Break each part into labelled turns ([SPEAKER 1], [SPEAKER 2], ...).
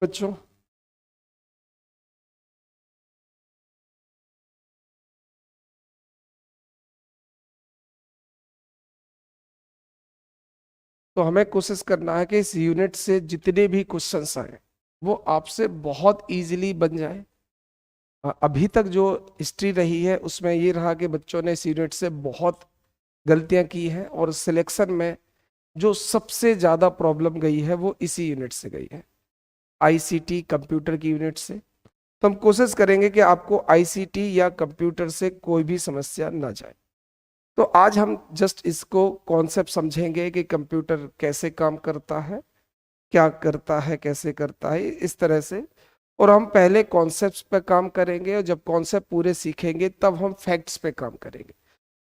[SPEAKER 1] बच्चों, तो हमें कोशिश करना है कि इस यूनिट से जितने भी क्वेश्चंस आए वो आपसे बहुत इजीली बन जाए। अभी तक जो हिस्ट्री रही है उसमें ये रहा कि बच्चों ने इस यूनिट से बहुत गलतियां की हैं और सिलेक्शन में जो सबसे ज्यादा प्रॉब्लम गई है वो इसी यूनिट से गई है, आईसीटी कंप्यूटर की यूनिट से। तो हम कोशिश करेंगे कि आपको आईसीटी या कंप्यूटर से कोई भी समस्या ना जाए। तो आज हम जस्ट इसको कॉन्सेप्ट समझेंगे कि कंप्यूटर कैसे काम करता है, क्या करता है, कैसे करता है, इस तरह से। और हम पहले कॉन्सेप्ट्स पे काम करेंगे और जब कॉन्सेप्ट पूरे सीखेंगे तब हम फैक्ट्स पे काम करेंगे।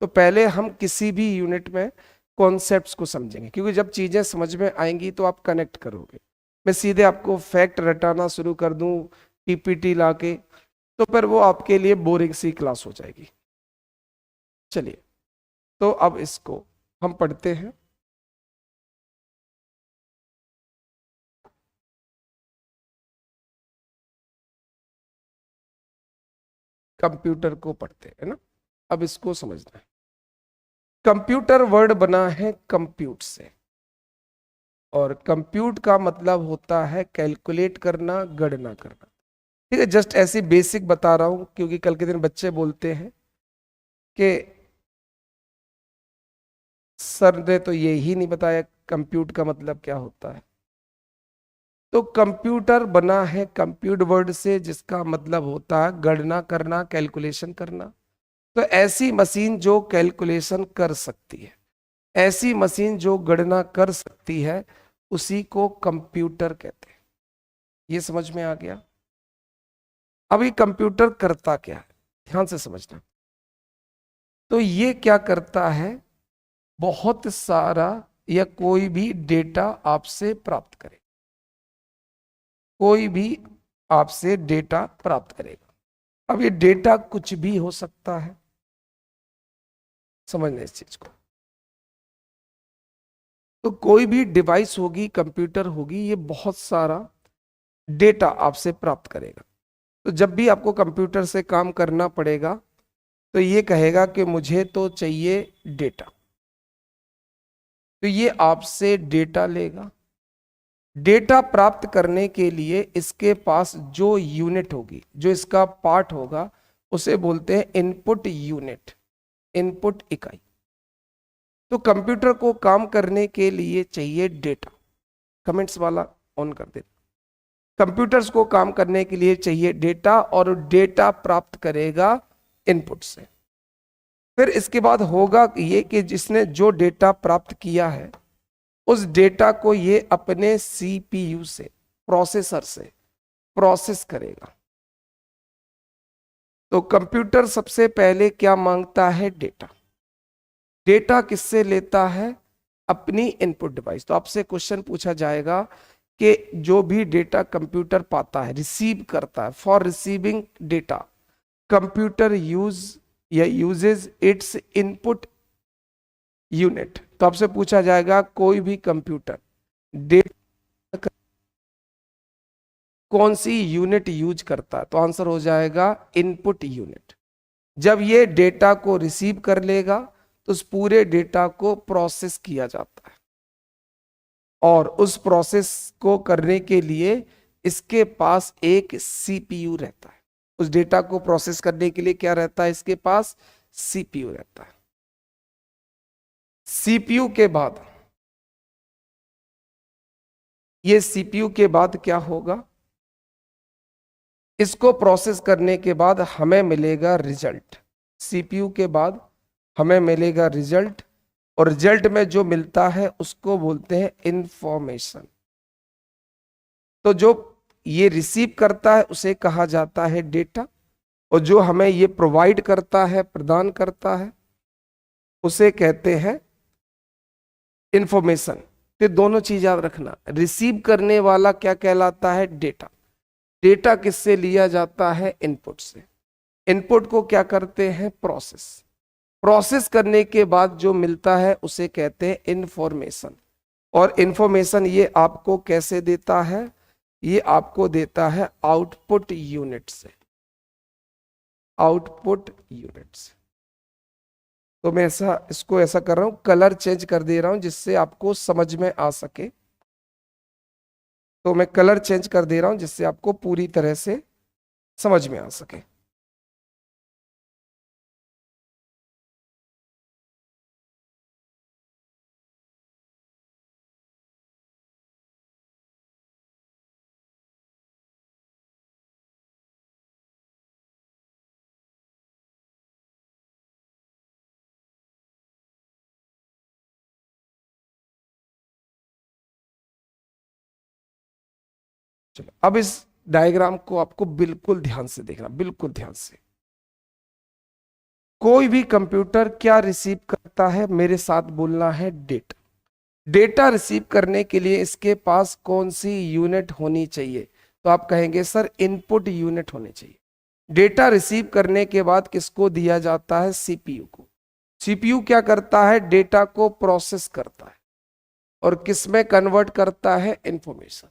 [SPEAKER 1] तो पहले हम किसी भी यूनिट में कॉन्सेप्ट्स को समझेंगे, क्योंकि जब चीजें समझ में आएंगी तो आप कनेक्ट करोगे। मैं सीधे आपको फैक्ट रटाना शुरू कर दूं पीपीटी लाके, तो फिर वो आपके लिए बोरिंग सी क्लास हो जाएगी। चलिए, तो अब इसको हम पढ़ते हैं। कंप्यूटर को पढ़ते हैं ना, अब इसको समझना है। कंप्यूटर वर्ड बना है कंप्यूट से, और कंप्यूट का मतलब होता है कैलकुलेट करना, गणना करना। ठीक है, जस्ट ऐसी बेसिक बता रहा हूं क्योंकि कल के दिन बच्चे बोलते हैं कि सर ने तो ये ही नहीं बताया कंप्यूट का मतलब क्या होता है। तो कंप्यूटर बना है कंप्यूट वर्ड से, जिसका मतलब होता है गणना करना, कैलकुलेशन करना। तो ऐसी मशीन जो कैलकुलेशन कर सकती है, ऐसी मशीन जो गणना कर सकती है, उसी को कंप्यूटर कहते हैं। ये समझ में आ गया? अभी कंप्यूटर करता क्या है, ध्यान से समझना। तो ये क्या करता है, बहुत सारा या कोई भी डेटा आपसे प्राप्त करे, कोई भी आपसे डेटा प्राप्त करेगा। अब ये डेटा कुछ भी हो सकता है, समझना इस चीज को। तो कोई भी डिवाइस होगी, कंप्यूटर होगी, ये बहुत सारा डेटा आपसे प्राप्त करेगा। तो जब भी आपको कंप्यूटर से काम करना पड़ेगा तो ये कहेगा कि मुझे तो चाहिए डेटा, तो ये आपसे डेटा लेगा। डेटा प्राप्त करने के लिए इसके पास जो यूनिट होगी, जो इसका पार्ट होगा, उसे बोलते हैं इनपुट यूनिट, इनपुट इकाई। तो कंप्यूटर को काम करने के लिए चाहिए डेटा। कमेंट्स वाला ऑन कर दे। कंप्यूटर्स को काम करने के लिए चाहिए डेटा, और डेटा प्राप्त करेगा इनपुट से। फिर इसके बाद होगा ये कि जिसने जो डेटा प्राप्त किया है, उस डेटा को ये अपने सीपीयू से, प्रोसेसर से प्रोसेस करेगा। तो कंप्यूटर सबसे पहले क्या मांगता है, डेटा। डेटा किससे लेता है, अपनी इनपुट डिवाइस। तो आपसे क्वेश्चन पूछा जाएगा कि जो भी डेटा कंप्यूटर पाता है, रिसीव करता है, for receiving data computer usage it's input unit. तो आपसे पूछा जाएगा कोई भी कंप्यूटर डेटा कौन सी यूनिट यूज करता है, तो आंसर हो जाएगा इनपुट यूनिट। जब ये डेटा को रिसीव कर लेगा तो उस पूरे डेटा को प्रोसेस किया जाता है, और उस प्रोसेस को करने के लिए इसके पास एक सीपीयू रहता है। उस डेटा को प्रोसेस करने के लिए क्या रहता है, इसके पास सीपीयू रहता है। सीपीयू के बाद, ये सीपीयू के बाद क्या होगा, इसको प्रोसेस करने के बाद हमें मिलेगा रिजल्ट। सीपीयू के बाद हमें मिलेगा रिजल्ट, और रिजल्ट में जो मिलता है उसको बोलते हैं इंफॉर्मेशन। तो जो ये रिसीव करता है उसे कहा जाता है डेटा, और जो हमें ये प्रोवाइड करता है, प्रदान करता है, उसे कहते हैं इंफॉर्मेशन। तो दोनों चीज याद रखना, रिसीव करने वाला क्या कहलाता है, डेटा। डेटा किससे लिया जाता है, इनपुट से। इनपुट को क्या करते हैं, प्रोसेस। प्रोसेस करने के बाद जो मिलता है उसे कहते हैं इंफॉर्मेशन। और इंफॉर्मेशन ये आपको कैसे देता है, ये आपको देता है आउटपुट यूनिट से, आउटपुट यूनिट से। तो मैं इसको ऐसा कर रहा हूं, कलर चेंज कर दे रहा हूं जिससे आपको समझ में आ सके। तो मैं कलर चेंज कर दे रहा हूं जिससे आपको पूरी तरह से समझ में आ सके। चलो अब इस डायग्राम को आपको बिल्कुल ध्यान से देखना, बिल्कुल ध्यान से। कोई भी कंप्यूटर क्या रिसीव करता है, मेरे साथ बोलना है, डेटा। डेटा रिसीव करने के लिए इसके पास कौन सी यूनिट होनी चाहिए? तो आप कहेंगे सर इनपुट यूनिट होनी चाहिए। डेटा रिसीव करने के बाद किसको दिया जाता है? सीपीयू को। सीपीयू क्या करता है? डेटा को प्रोसेस करता है और किसमें कन्वर्ट करता है? इंफॉर्मेशन।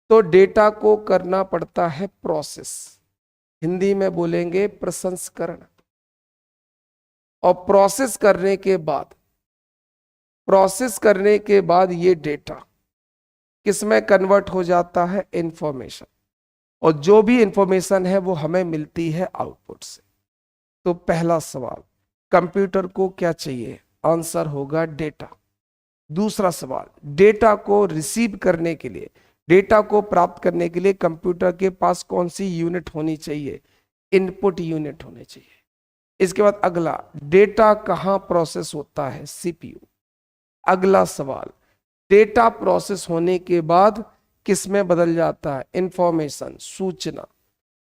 [SPEAKER 1] तो डेटा को करना पड़ता है प्रोसेस, हिंदी में बोलेंगे प्रसंस्करण। और प्रोसेस करने के बाद ये डेटा किसमें कन्वर्ट हो जाता है? इंफॉर्मेशन। और जो भी इंफॉर्मेशन है वो हमें मिलती है आउटपुट से। तो पहला सवाल, कंप्यूटर को क्या चाहिए? आंसर होगा डेटा। दूसरा सवाल, डेटा को रिसीव करने के लिए, डेटा को प्राप्त करने के लिए कंप्यूटर के पास कौन सी यूनिट होनी चाहिए? इनपुट यूनिट होनी चाहिए। इसके बाद अगला, डेटा कहां प्रोसेस होता है? सीपीयू। अगला सवाल, डेटा प्रोसेस होने के बाद किस में बदल जाता है? इंफॉर्मेशन, सूचना।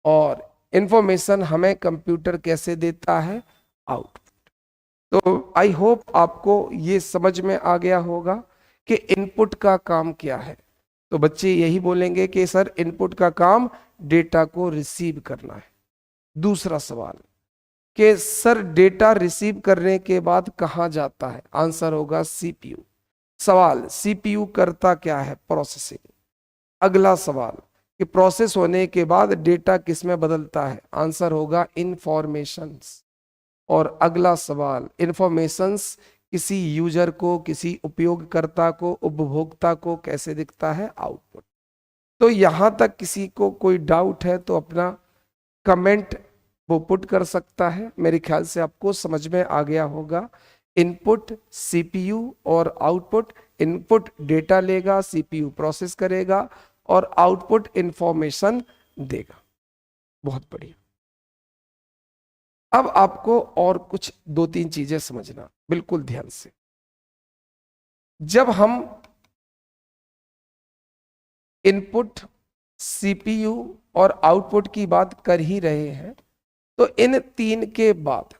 [SPEAKER 1] और इंफॉर्मेशन हमें कंप्यूटर कैसे देता है? आउटपुट। तो आई होप आपको ये समझ में आ गया होगा कि इनपुट का काम क्या है। तो बच्चे यही बोलेंगे कि सर इनपुट का काम डेटा को रिसीव करना है। दूसरा सवाल कि सर डेटा रिसीव करने के बाद कहां जाता है? आंसर होगा सीपीयू। सवाल, सीपीयू करता क्या है? प्रोसेसिंग। अगला सवाल कि प्रोसेस होने के बाद डेटा किस में बदलता है? आंसर होगा इंफॉर्मेशंस। और अगला सवाल, इंफॉर्मेशंस किसी यूजर को, किसी उपयोगकर्ता को, उपभोक्ता को कैसे दिखता है? आउटपुट। तो यहां तक किसी को कोई डाउट है तो अपना कमेंट वो पुट कर सकता है। मेरे ख्याल से आपको समझ में आ गया होगा। इनपुट सीपीयू और आउटपुट। इनपुट डेटा लेगा, सीपीयू प्रोसेस करेगा और आउटपुट इंफॉर्मेशन देगा। बहुत बढ़िया। अब आपको और कुछ 2-3 चीजें समझना, बिल्कुल ध्यान से। जब हम इनपुट, सीपीयू और आउटपुट की बात कर ही रहे हैं, तो इन तीन के बाद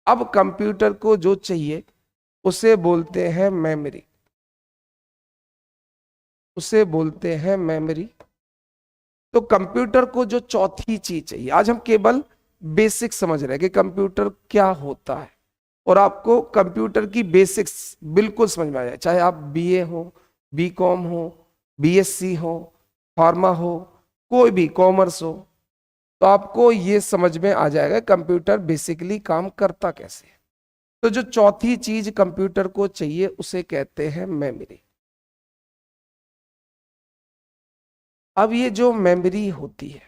[SPEAKER 1] अब कंप्यूटर को जो चाहिए उसे बोलते हैं मेमोरी, उसे बोलते हैं मेमोरी। तो कंप्यूटर को जो चौथी चीज चाहिए, आज हम केवल बेसिक समझ रहे हैं कि कंप्यूटर क्या होता है, और आपको कंप्यूटर की बेसिक्स बिल्कुल समझ में आ जाए, चाहे आप बीए हो, बीकॉम हो, बीएससी हो, फार्मा हो, कोई भी कॉमर्स हो, तो आपको ये समझ में आ जाएगा कंप्यूटर बेसिकली काम करता कैसे है। तो जो चौथी चीज कंप्यूटर को चाहिए उसे कहते हैं मेमोरी। अब ये जो मेमोरी होती है,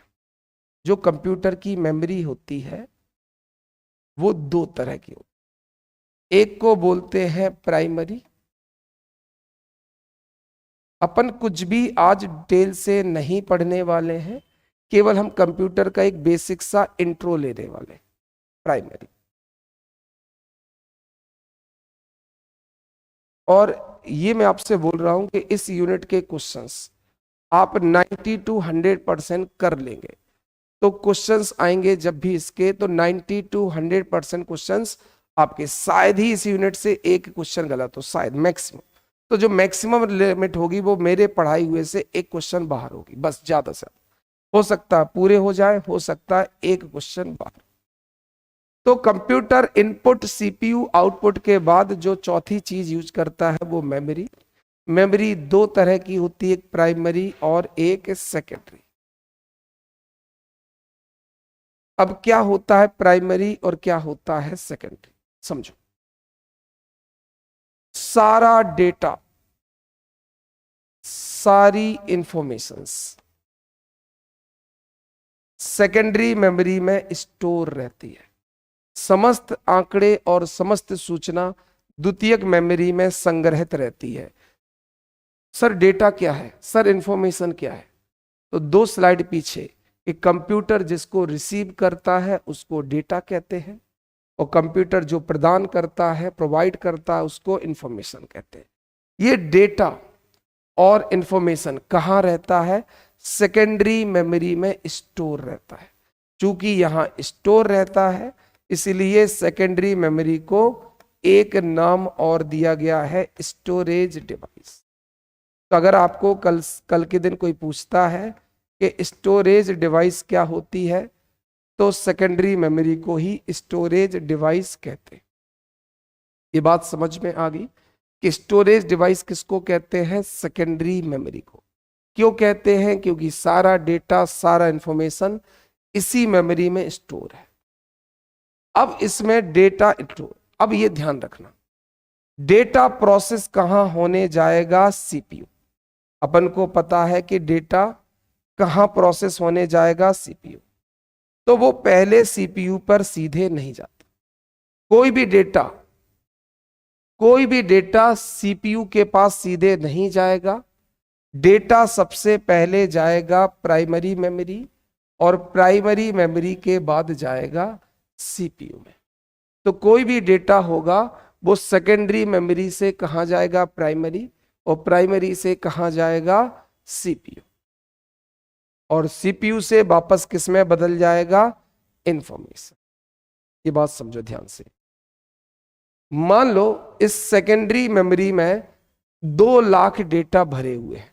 [SPEAKER 1] जो कंप्यूटर की मेमोरी होती है, वो दो तरह की होती है। एक को बोलते हैं प्राइमरी। अपन कुछ भी आज डिटेल से नहीं पढ़ने वाले हैं, केवल हम कंप्यूटर का एक बेसिक सा इंट्रो लेने वाले हैं। प्राइमरी। और ये मैं आपसे बोल रहा हूं कि इस यूनिट के क्वेश्चंस आप 90 to 100% कर लेंगे। तो क्वेश्चंस आएंगे जब भी इसके, तो 90 to 100% क्वेश्चंस आपके, शायद ही इस यूनिट से एक क्वेश्चन गलत हो, शायद, मैक्सिमम। तो जो मैक्सिमम लिमिट होगी वो मेरे पढ़ाई हुए से एक क्वेश्चन बाहर होगी, बस। ज्यादा से हो सकता है पूरे हो जाए, हो सकता है एक क्वेश्चन बाहर। तो कंप्यूटर इनपुट, सीपीयू, आउटपुट के बाद जो चौथी चीज यूज करता है वो मेमोरी। मेमोरी दो तरह की होती है, एक प्राइमरी और एक सेकेंडरी। अब क्या होता है प्राइमरी और क्या होता है सेकेंडरी, समझो। सारा डेटा, सारी इंफॉर्मेशंस सेकेंडरी मेमोरी में स्टोर रहती है। समस्त आंकड़े और समस्त सूचना द्वितीयक मेमोरी में संग्रहित रहती है। सर डेटा क्या है, सर इंफॉर्मेशन क्या है? तो 2 स्लाइड पीछे, एक कंप्यूटर जिसको रिसीव करता है उसको डेटा कहते हैं, और कंप्यूटर जो प्रदान करता है, प्रोवाइड करता है, उसको इंफॉर्मेशन कहते हैं। ये डेटा और इंफॉर्मेशन कहाँ रहता है? सेकेंडरी मेमोरी में स्टोर रहता है। चूंकि यहां स्टोर रहता है इसलिए सेकेंडरी मेमोरी को एक नाम और दिया गया है, स्टोरेज डिवाइस। तो अगर आपको कल के दिन कोई पूछता है कि स्टोरेज डिवाइस क्या होती है, तो सेकेंडरी मेमोरी को ही स्टोरेज डिवाइस कहते हैं। ये बात समझ में आ गई कि स्टोरेज डिवाइस किसको कहते हैं? सेकेंडरी मेमोरी को। क्यों कहते हैं? क्योंकि सारा डेटा, सारा इंफॉर्मेशन इसी मेमोरी में स्टोर है। अब इसमें डेटा स्टोर, अब ये ध्यान रखना, डेटा प्रोसेस कहां होने जाएगा? सीपीयू। अपन को पता है कि डेटा कहां प्रोसेस होने जाएगा? सीपीयू। तो वो पहले सीपीयू पर सीधे नहीं जाता। कोई भी डेटा सीपीयू के पास सीधे नहीं जाएगा। डेटा सबसे पहले जाएगा प्राइमरी मेमोरी, और प्राइमरी मेमोरी के बाद जाएगा सीपीयू में। तो कोई भी डेटा होगा वो सेकेंडरी मेमोरी से कहां जाएगा? प्राइमरी, और प्राइमरी से कहां जाएगा? सीपीयू, और सीपीयू से वापस किस में बदल जाएगा? इंफॉर्मेशन। ये बात समझो ध्यान से। मान लो इस सेकेंडरी मेमोरी में 2 लाख डेटा भरे हुए हैं,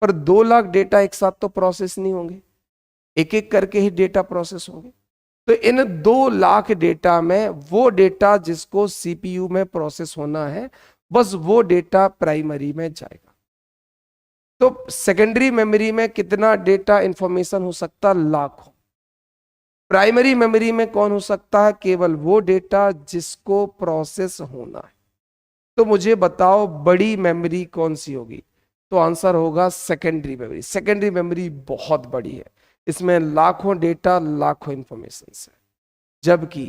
[SPEAKER 1] पर 2 लाख डेटा एक साथ तो प्रोसेस नहीं होंगे, एक एक करके ही डेटा प्रोसेस होंगे। तो इन 2 लाख डेटा में वो डेटा जिसको सीपीयू में प्रोसेस होना है, बस वो डेटा प्राइमरी में जाएगा। तो सेकेंडरी मेमोरी में कितना डेटा इंफॉर्मेशन हो सकता? लाखों। प्राइमरी मेमोरी में कौन हो सकता है? केवल वो डेटा जिसको प्रोसेस होना है। तो मुझे बताओ बड़ी मेमोरी कौन सी होगी? तो आंसर होगा सेकेंडरी मेमोरी। सेकेंडरी मेमोरी बहुत बड़ी है, इसमें लाखों डेटा, लाखों इंफॉर्मेशन है। जबकि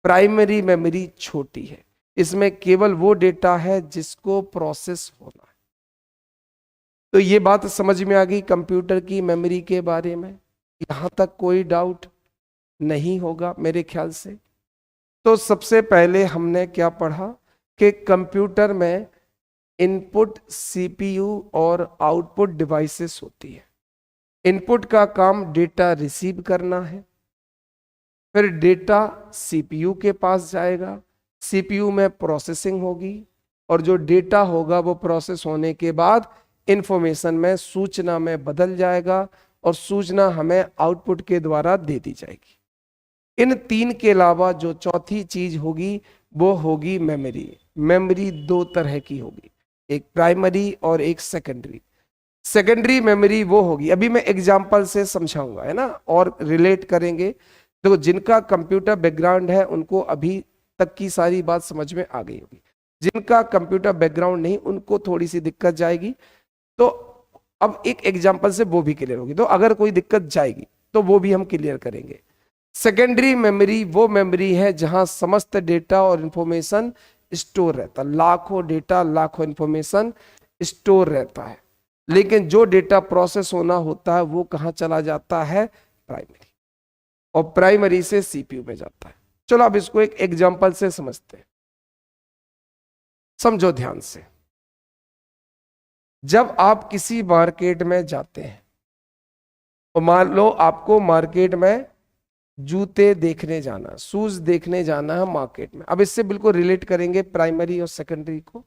[SPEAKER 1] प्राइमरी मेमोरी छोटी है, इसमें केवल वो डेटा है जिसको प्रोसेस होना है। तो ये बात समझ में आ गई कंप्यूटर की मेमोरी के बारे में। यहां तक कोई डाउट नहीं होगा मेरे ख्याल से। तो सबसे पहले हमने क्या पढ़ा कि कंप्यूटर में इनपुट सीपीयू और आउटपुट डिवाइसेस होती है। इनपुट का काम डेटा रिसीव करना है, फिर डेटा सीपीयू के पास जाएगा, सीपीयू में प्रोसेसिंग होगी, और जो डेटा होगा वो प्रोसेस होने के बाद इंफॉर्मेशन में, सूचना में बदल जाएगा, और सूचना हमें आउटपुट के द्वारा दे दी जाएगी। इन 3 के अलावा जो चौथी चीज होगी वो होगी मेमोरी। मेमोरी 2 तरह की होगी, एक प्राइमरी और एक सेकेंडरी। सेकेंडरी मेमोरी वो होगी, अभी मैं एग्जांपल से समझाऊंगा, है ना, और रिलेट करेंगे। देखो जिनका कंप्यूटर बैकग्राउंड है उनको अभी तक की सारी बात समझ में आ गई होगी, जिनका कंप्यूटर बैकग्राउंड नहीं उनको थोड़ी सी दिक्कत जाएगी। तो अब एक एग्जांपल से वो भी क्लियर होगी, तो अगर कोई दिक्कत जाएगी तो वो भी हम क्लियर करेंगे। सेकेंडरी मेमोरी वो मेमोरी है जहां समस्त डेटा और इंफॉर्मेशन स्टोर रहता, लाखों डेटा, लाखों इंफॉर्मेशन स्टोर रहता है। लेकिन जो डेटा प्रोसेस होना होता है वो कहां चला जाता है? प्राइमरी, और प्राइमरी से सीपीयू में जाता है। चलो अब इसको एक एग्जांपल से समझते हैं, समझो ध्यान से। जब आप किसी मार्केट में जाते हैं, तो मान लो आपको मार्केट में जूते देखने जाना, शूज देखने जाना है मार्केट में। अब इससे बिल्कुल रिलेट करेंगे प्राइमरी और सेकेंडरी को।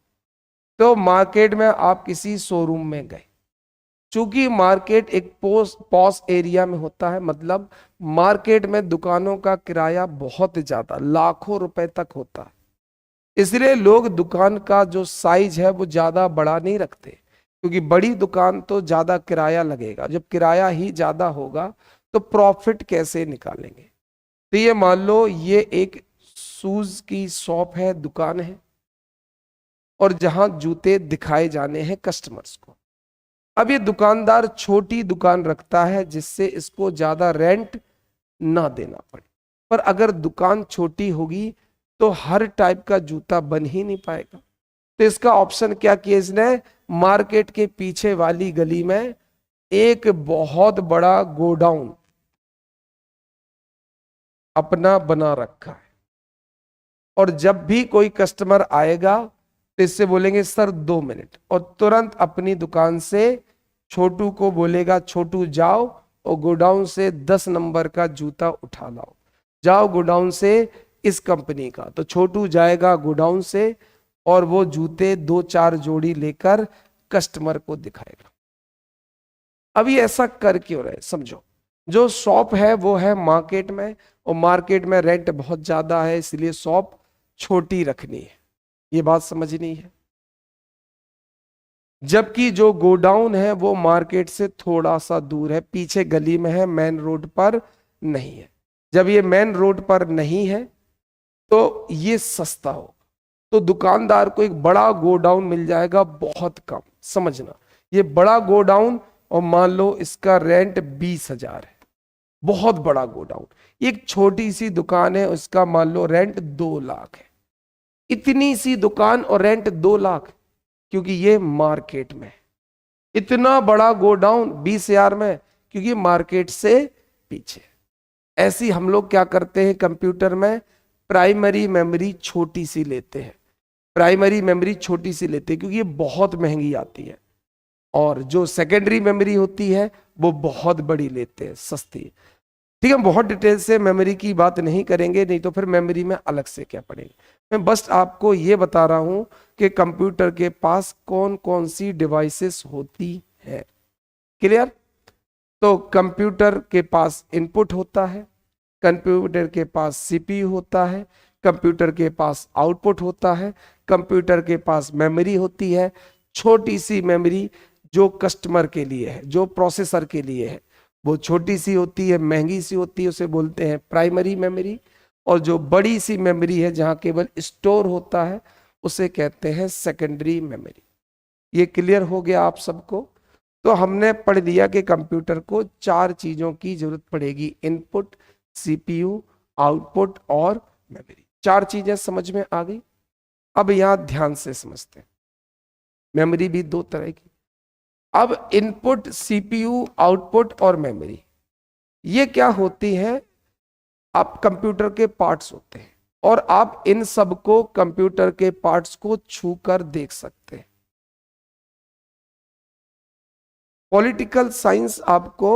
[SPEAKER 1] तो मार्केट में आप किसी शोरूम में गए, चूंकि मार्केट एक पॉश एरिया में होता है, मतलब मार्केट में दुकानों का किराया बहुत ज्यादा, लाखों रुपए तक होता है, इसलिए लोग दुकान का जो साइज है वो ज्यादा बड़ा नहीं रखते, क्योंकि बड़ी दुकान तो ज्यादा किराया लगेगा, जब किराया ही ज्यादा होगा तो प्रॉफिट कैसे निकालेंगे। तो ये मान लो ये एक शूज की शॉप है, दुकान है, और जहां जूते दिखाए जाने हैं कस्टमर्स को। अब ये दुकानदार छोटी दुकान रखता है जिससे इसको ज्यादा रेंट ना देना पड़े, पर अगर दुकान छोटी होगी तो हर टाइप का जूता बन ही नहीं पाएगा। तो इसका ऑप्शन क्या किया इसने, मार्केट के पीछे वाली गली में एक बहुत बड़ा गोडाउन अपना बना रखा है, और जब भी कोई कस्टमर आएगा तो इससे बोलेंगे सर 2 मिनट, और तुरंत अपनी दुकान से छोटू को बोलेगा छोटू जाओ और गोडाउन से 10 नंबर का जूता उठा लाओ, जाओ गोडाउन से इस कंपनी का। तो छोटू जाएगा गोडाउन से और वो जूते 2-4 जोड़ी लेकर कस्टमर को दिखाएगा। अभी ऐसा कर क्यों रहे समझो, जो शॉप है वो है मार्केट में, और मार्केट में रेंट बहुत ज्यादा है, इसलिए शॉप छोटी रखनी है, ये बात समझनी है। जबकि जो गोडाउन है वो मार्केट से थोड़ा सा दूर है, पीछे गली में है, मेन रोड पर नहीं है। जब ये मेन रोड पर नहीं है तो ये सस्ता हो, तो दुकानदार को एक बड़ा गोडाउन मिल जाएगा बहुत कम। समझना, ये बड़ा गोडाउन, और मान लो इसका रेंट 20,000 है, बहुत बड़ा गोडाउन। एक छोटी सी दुकान है, उसका मान लो रेंट 2 लाख है। इतनी सी दुकान और रेंट 2 लाख, क्योंकि ये मार्केट में। इतना बड़ा गोडाउन 20,000 में, क्योंकि मार्केट से पीछे। ऐसी हम लोग क्या करते हैं कंप्यूटर में, प्राइमरी मेमोरी छोटी सी लेते हैं, प्राइमरी मेमोरी छोटी सी लेते हैं क्योंकि ये बहुत महंगी आती है, और जो सेकेंडरी मेमोरी होती है वो बहुत बड़ी लेते हैं, सस्ती। ठीक है, बहुत डिटेल से मेमोरी की बात नहीं करेंगे, नहीं तो फिर मेमोरी में अलग से क्या पड़ेगा। मैं बस आपको ये बता रहा हूं कि कंप्यूटर के पास कौन कौन सी डिवाइसेस होती है। क्लियर? तो कंप्यूटर के पास इनपुट होता है, कंप्यूटर के पास सीपीयू होता है, कंप्यूटर के पास आउटपुट होता है, कंप्यूटर के पास मेमोरी होती है, छोटी सी मेमोरी जो कस्टमर के लिए है, जो प्रोसेसर के लिए है, वो छोटी सी होती है, महंगी सी होती है, उसे बोलते हैं प्राइमरी मेमोरी। और जो बड़ी सी मेमोरी है जहां केवल स्टोर होता है, उसे कहते हैं सेकेंडरी मेमोरी। ये क्लियर हो गया आप सबको? तो हमने पढ़ लिया कि कंप्यूटर को 4 चीजों की जरूरत पड़ेगी, इनपुट, सीपीयू, आउटपुट और मेमोरी। 4 चीजें समझ में आ गई? अब यहां ध्यान से समझते हैं, मेमोरी भी 2 तरह की। अब इनपुट, सीपीयू, आउटपुट और मेमोरी, ये क्या होती है? आप कंप्यूटर के पार्ट्स होते हैं, और आप इन सब को, कंप्यूटर के पार्ट्स को छू कर देख सकते हैं। पॉलिटिकल साइंस आपको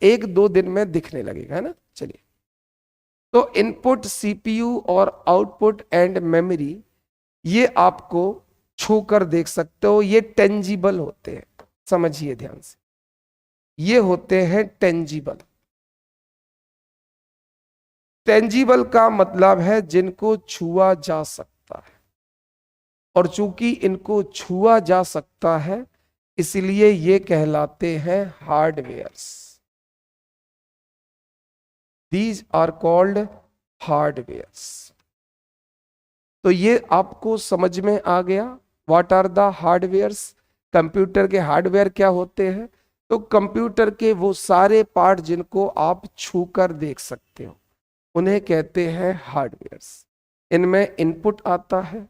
[SPEAKER 1] 1-2 दिन में दिखने लगेगा, है ना? चलिए, तो इनपुट, सीपीयू और आउटपुट एंड मेमोरी, ये आपको छू कर देख सकते हो, ये टेंजिबल होते हैं। समझिए ध्यान से, ये होते हैं टेंजिबल। टेंजिबल का मतलब है जिनको छुआ जा सकता है, और चूंकि इनको छुआ जा सकता है इसलिए ये कहलाते हैं hardwares. These are called hardwares. तो ये आपको समझ में आ गया, what are the hardwares. Computer के हार्डवेयर क्या होते हैं? तो कंप्यूटर के वो सारे पार्ट जिनको आप छू कर देख सकते हो, उन्हें कहते हैं हार्डवेयर्स। इनमें इनपुट आता है,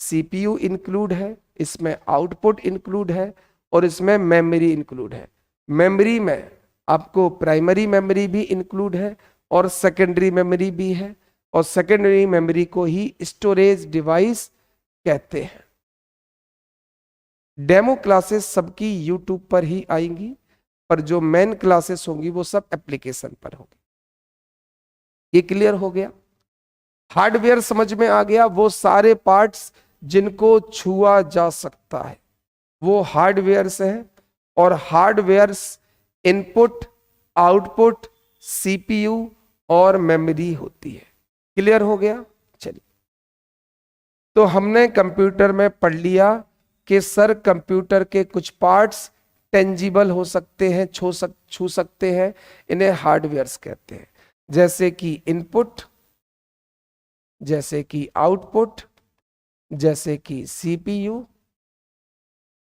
[SPEAKER 1] सीपीयू इंक्लूड है, इसमें आउटपुट इंक्लूड है, और इसमें मेमोरी इंक्लूड है। मेमोरी में आपको प्राइमरी मेमोरी भी इंक्लूड है और सेकेंडरी मेमोरी भी है, और सेकेंडरी मेमोरी को ही स्टोरेज डिवाइस कहते हैं। डेमो क्लासेस सबकी यूट्यूब पर ही आएंगी, पर जो मेन क्लासेस होंगी वो सब एप्लीकेशन पर होगी। ये क्लियर हो गया? हार्डवेयर समझ में आ गया, वो सारे पार्ट्स जिनको छुआ जा सकता है वो हार्डवेयर्स हैं, और हार्डवेयर्स इनपुट, आउटपुट, सीपीयू और मेमोरी होती है। क्लियर हो गया? चलिए, तो हमने कंप्यूटर में पढ़ लिया कि सर कंप्यूटर के कुछ पार्ट्स टेंजिबल हो सकते हैं, छू सकते हैं, इन्हें हार्डवेयर्स कहते हैं, जैसे कि इनपुट, जैसे कि आउटपुट, जैसे कि सीपीयू,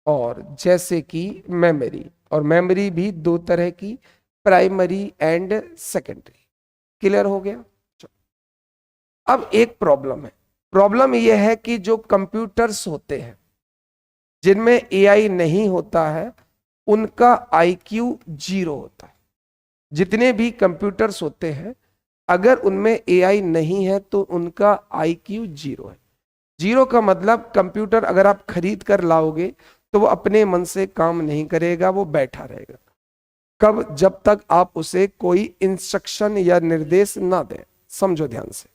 [SPEAKER 1] और जैसे कि मेमोरी। और मेमोरी भी दो तरह की, प्राइमरी एंड सेकेंडरी। क्लियर हो गया? अब एक प्रॉब्लम है। प्रॉब्लम यह है कि जो कंप्यूटर्स होते हैं जिनमें एआई नहीं होता है, उनका आईक्यू 0 होता है। जितने भी कंप्यूटर्स होते हैं, अगर उनमें एआई नहीं है तो उनका आईक्यू 0 है। 0 का मतलब कंप्यूटर अगर आप खरीद कर लाओगे तो वो अपने मन से काम नहीं करेगा, वो बैठा रहेगा। कब? जब तक आप उसे कोई इंस्ट्रक्शन या निर्देश ना दें। समझो ध्यान से।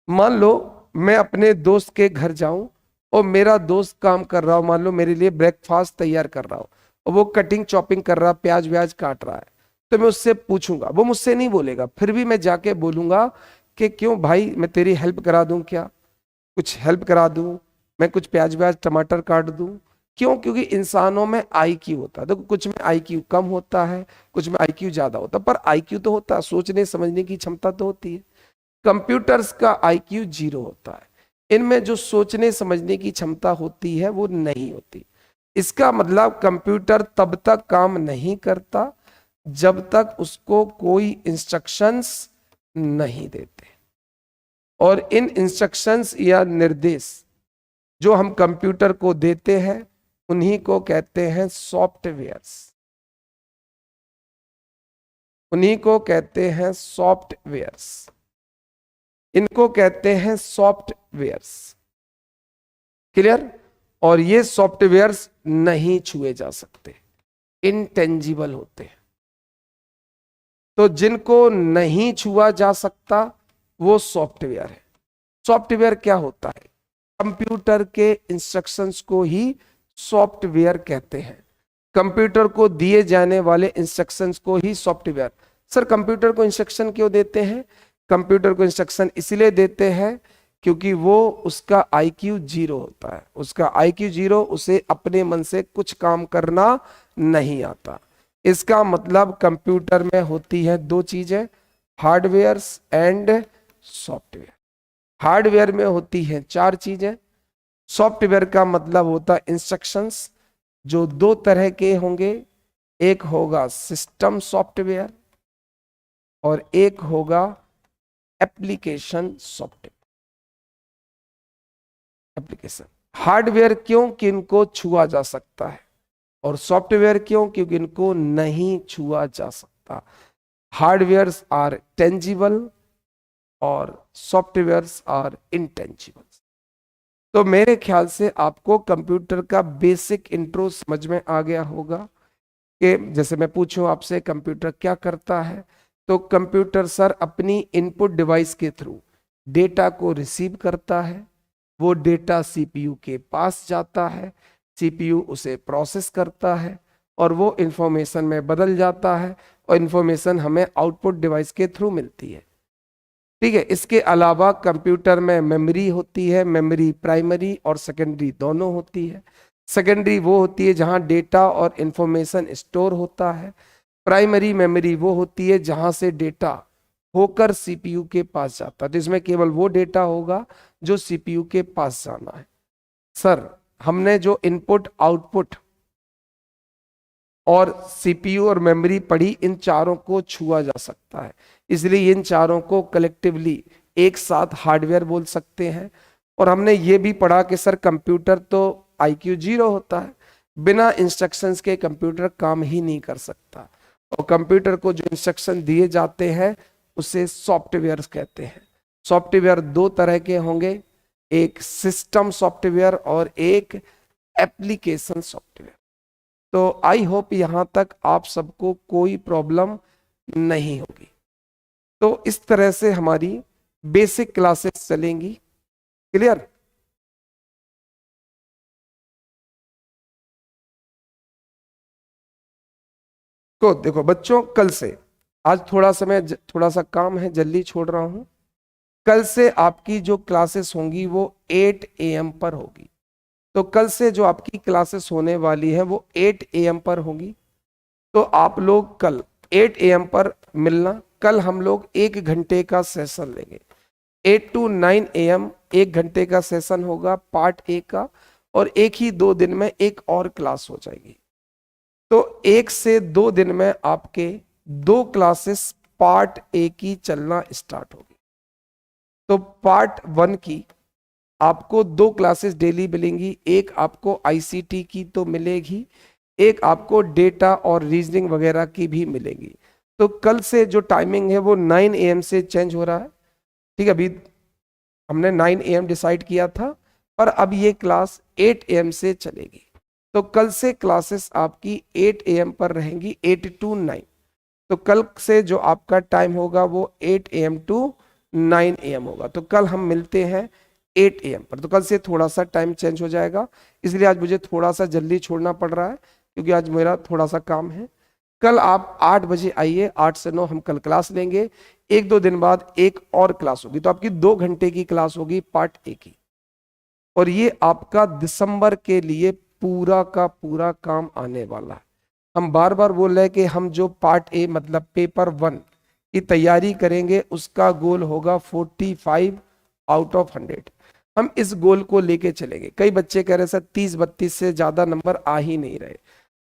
[SPEAKER 1] मान लो मैं अपने दोस्त के घर जाऊं और मेरा दोस्त काम कर रहा हो, मान लो मेरे लिए ब्रेकफास्ट तैयार कर रहा हो और वो कटिंग चॉपिंग कर रहा, प्याज व्याज काट रहा है, तो मैं उससे पूछूंगा, वो मुझसे नहीं बोलेगा, फिर भी मैं जाके बोलूंगा कि क्यों भाई, मैं तेरी हेल्प करा दूं क्या? कुछ हेल्प करा दूं, मैं कुछ प्याज व्याज टमाटर काट दूं। क्यों? क्योंकि इंसानों में आईक्यू होता है। देखो, कुछ में आईक्यू कम होता है, कुछ में आईक्यू ज्यादा होता है, पर आईक्यू तो होता है, सोचने समझने की क्षमता तो होती है। कंप्यूटर्स का आईक्यू 0 होता है। इनमें जो सोचने समझने की क्षमता होती है वो नहीं होती। इसका मतलब कंप्यूटर तब तक काम नहीं करता जब तक उसको कोई इंस्ट्रक्शंस नहीं देते। और इन इंस्ट्रक्शंस या निर्देश जो हम कंप्यूटर को देते हैं, उन्हीं को कहते हैं सॉफ्टवेयर्स। उन्हीं को कहते हैं सॉफ्टवेयर्स। इनको कहते हैं सॉफ्टवेयर्स। क्लियर? और ये सॉफ्टवेयर्स नहीं छुए जा सकते, इनटेंजिबल होते हैं। तो जिनको नहीं छुआ जा सकता वो सॉफ्टवेयर है। सॉफ्टवेयर क्या होता है? कंप्यूटर के इंस्ट्रक्शंस को ही सॉफ्टवेयर कहते हैं। कंप्यूटर को दिए जाने वाले इंस्ट्रक्शंस को ही सॉफ्टवेयर। सर, कंप्यूटर को इंस्ट्रक्शन क्यों देते हैं? कंप्यूटर को इंस्ट्रक्शन इसलिए देते हैं क्योंकि वो उसका आईक्यू 0 होता है। उसका आईक्यू 0, उसे अपने मन से कुछ काम करना नहीं आता। इसका मतलब कंप्यूटर में होती है दो चीजें, हार्डवेयर्स एंड सॉफ्टवेयर। हार्डवेयर में होती है 4 चीजें। सॉफ्टवेयर का मतलब होता है इंस्ट्रक्शंस, जो दो तरह के होंगे। एक होगा सिस्टम सॉफ्टवेयर और एक होगा एप्लीकेशन सॉफ्टवेयर। एप्लीकेशन। हार्डवेयर क्यों? कि इनको छुआ जा सकता है, और सॉफ्टवेयर क्यों? क्योंकि इनको नहीं छुआ जा सकता। हार्डवेयर्स आर टेंजिबल और सॉफ्टवेयर्स आर इनटेंजिबल। तो मेरे ख्याल से आपको कंप्यूटर का बेसिक इंट्रो समझ में आ गया होगा। कि जैसे मैं पूछूं आपसे कंप्यूटर क्या करता है, तो कंप्यूटर सर अपनी इनपुट डिवाइस के थ्रू डेटा को रिसीव करता है। वो डेटा सीपीयू के पास जाता है, सीपीयू उसे प्रोसेस करता है और वो इंफॉर्मेशन में बदल जाता है, और इंफॉर्मेशन हमें आउटपुट डिवाइस के थ्रू मिलती है। ठीक है। इसके अलावा कंप्यूटर में मेमोरी होती है। मेमोरी प्राइमरी और सेकेंडरी दोनों होती है। सेकेंडरी वो होती है जहां डेटा और इंफॉर्मेशन स्टोर होता है। प्राइमरी मेमोरी वो होती है जहां से डेटा होकर सीपीयू के पास जाता है। तो इसमें केवल वो डेटा होगा जो सीपीयू के पास जाना है। सर, हमने जो इनपुट आउटपुट और सीपीयू और मेमोरी पढ़ी, इन चारों को छुआ जा सकता है, इसलिए इन चारों को कलेक्टिवली एक साथ हार्डवेयर बोल सकते हैं। और हमने ये भी पढ़ा कि सर कंप्यूटर तो आईक्यू 0 होता है, बिना इंस्ट्रक्शंस के कंप्यूटर काम ही नहीं कर सकता। और कंप्यूटर को जो इंस्ट्रक्शन दिए जाते हैं उसे सॉफ्टवेयर कहते हैं। सॉफ्टवेयर दो तरह के होंगे, एक सिस्टम सॉफ्टवेयर और एक एप्लीकेशन सॉफ्टवेयर। तो आई होप यहां तक आप सबको कोई प्रॉब्लम नहीं होगी। तो इस तरह से हमारी बेसिक क्लासेस चलेंगी। क्लियर? तो देखो बच्चों, कल से, आज थोड़ा समय थोड़ा सा काम है, जल्दी छोड़ रहा हूं। कल से आपकी जो क्लासेस होंगी वो 8 AM पर होगी। तो कल से जो आपकी क्लासेस होने वाली है वो 8 AM पर होंगी। तो आप लोग कल 8 AM पर मिलना। कल हम लोग 1 घंटे का सेशन लेंगे। 8 to 9 AM 1 घंटे का सेशन होगा पार्ट ए का, और एक ही 2 दिन में एक और क्लास हो जाएगी। तो 1 से 2 दिन में आपके 2 क्लासेस पार्ट ए की चलना स्टार्ट होगी। तो पार्ट 1 की आपको 2 क्लासेस डेली मिलेंगी। एक आपको आईसीटी की तो मिलेगी, एक आपको डेटा और रीजनिंग वगैरह की भी मिलेगी। तो कल से जो टाइमिंग है वो 9 AM से चेंज हो रहा है। ठीक है, अभी हमने 9 AM डिसाइड किया था, पर अब ये क्लास 8 AM से चलेगी। तो कल से क्लासेस आपकी 8 AM पर रहेंगी, 8 to 9। तो कल से जो आपका टाइम होगा वो 8 AM to 9 AM होगा। तो कल हम मिलते हैं 8 AM पर। तो कल से थोड़ा सा टाइम चेंज हो जाएगा, इसलिए आज मुझे थोड़ा सा जल्दी छोड़ना पड़ रहा है, क्योंकि आज मेरा थोड़ा सा काम है। कल आप 8 बजे आइए, 8 से 9 हम कल क्लास लेंगे। 1-2 दिन बाद एक और क्लास होगी, तो आपकी 2 घंटे की क्लास होगी पार्ट ए की। और ये आपका दिसंबर के लिए पूरा का पूरा काम आने वाला है। हम बार बार बोल रहे हैं कि हम जो पार्ट ए मतलब पेपर 1 की तैयारी करेंगे उसका गोल होगा 45 आउट ऑफ 100। हम इस गोल को लेके चलेंगे। कई बच्चे कह रहे सर 30-32 से ज्यादा नंबर आ ही नहीं रहे।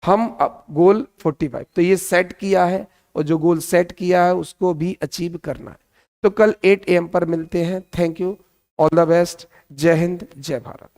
[SPEAKER 1] हम अब गोल 45 तो ये सेट किया है, और जो गोल सेट किया है उसको भी अचीव करना है। तो कल 8 AM पर मिलते हैं। Thank you, all the best, जय हिंद, जय भारत।